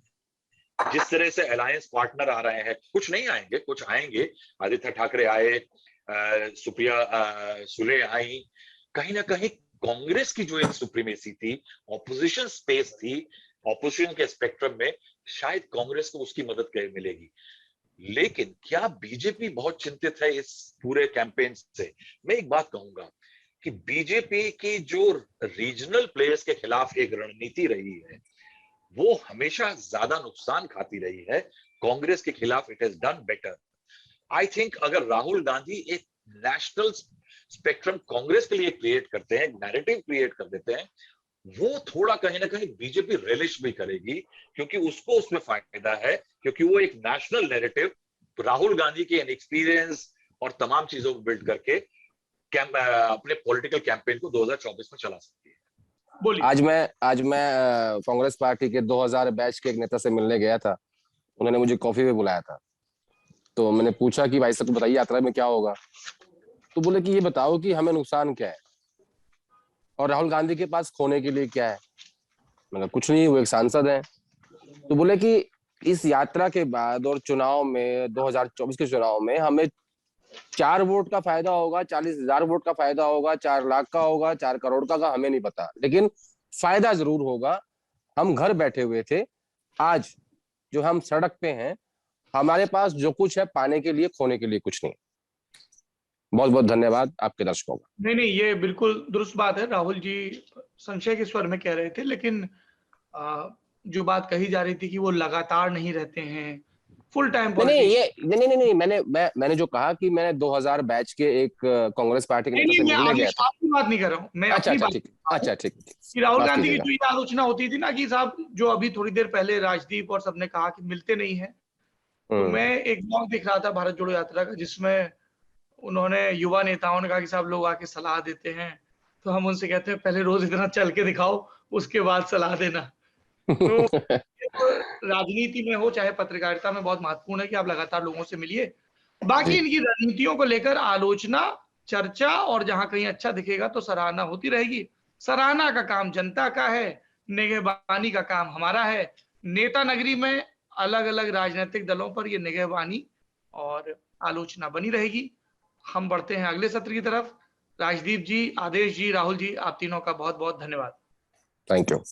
जिस तरह से अलायंस पार्टनर आ रहे हैं, कुछ नहीं आएंगे, कुछ आएंगे, आदित्य ठाकरे आए, सुप्रिया सुले आई, कहीं ना कहीं कांग्रेस की जो एक सुप्रीमेसी थी, ऑपोजिशन स्पेस थी, ऑपोजिशन के स्पेक्ट्रम में, शायद कांग्रेस को उसकी मदद मिलेगी। लेकिन क्या बीजेपी बहुत चिंतित है इस पूरे कैंपेन से? मैं एक बात कहूंगा कि बीजेपी की जो रीजनल प्लेयर्स के खिलाफ एक रणनीति रही है वो हमेशा ज्यादा नुकसान खाती रही है। कांग्रेस के खिलाफ it has done better. I think अगर राहुल गांधी एक नेशनल स्पेक्ट्रम कांग्रेस के लिए क्रिएट करते हैं, नैरेटिव क्रिएट कर देते हैं, वो थोड़ा कहीं ना कहीं बीजेपी रिलिश भी करेगी, क्योंकि उसको उसमें फायदा है, क्योंकि वो एक नेशनल नैरेटिव राहुल गांधी के एक्सपीरियंस और तमाम चीजों को बिल्ड करके अपने पॉलिटिकल कैंपेन को 2024 में चला सकती है। बोलिए। आज मैं कांग्रेस पार्टी के 2000 बैच के एक नेता से मिलने गया था। उन्होंने मुझे कॉफी पे बुलाया था, तो मैंने पूछा कि भाई साहब बताइए यात्रा में क्या होगा, तो बोले कि ये बताओ कि हमें नुकसान क्या है और राहुल गांधी के पास खोने के लिए क्या है। मतलब कुछ नहीं, वो एक सांसद हैं। तो बोले कि इस यात्रा के बाद और चुनाव में 2024 के चुनाव में हमें 4 वोट का फायदा होगा, 40,000 वोट का फायदा होगा, 4 लाख का होगा, 4 करोड़ का हमें नहीं पता, लेकिन फायदा जरूर होगा। हम घर बैठे हुए थे, आज जो हम सड़क पे हैं, हमारे पास जो कुछ है पाने के लिए, खोने के लिए कुछ नहीं। बहुत बहुत धन्यवाद आपके दर्शकों का। नहीं, ये बिल्कुल दुरुस्त बात है। राहुल जी संशय के स्वर में कह रहे थे, लेकिन जो बात कही जा रही थी कि वो लगातार नहीं रहते हैं, फुल टाइम नहीं, मैंने जो कहा कि मैंने 2000 बैच के एक कांग्रेस पार्टी के नेता से मिलने गया था। आपकी बात नहीं कर रहा हूं मैं, अच्छा ठीक। कि राहुल गांधी की जो ये आलोचना होती थी ना कि साहब, जो अभी थोड़ी देर पहले राजदीप और सबने कहा कि मिलते नहीं है, तो मैं एक ब्लॉग देख रहा था भारत जोड़ो यात्रा का, जिसमें उन्होंने युवा नेताओं ने कहा कि साहब लोग आके सलाह देते हैं, तो हम उनसे कहते हैं पहले रोज इतना चल के दिखाओ, उसके बाद सलाह देना। तो राजनीति में हो चाहे पत्रकारिता में बहुत महत्वपूर्ण है कि आप लगातार लोगों से मिलिए। बाकी इनकी रणनीतियों को लेकर आलोचना, चर्चा और जहां कहीं अच्छा दिखेगा तो सराहना होती रहेगी। सराहना का काम जनता का है, निगहबानी का काम हमारा है। नेता नगरी में अलग अलग राजनीतिक दलों पर ये निगहबानी और आलोचना बनी रहेगी। हम बढ़ते हैं अगले सत्र की तरफ। राजदीप जी, आदेश जी, राहुल जी, आप तीनों का बहुत बहुत धन्यवाद। Thank you.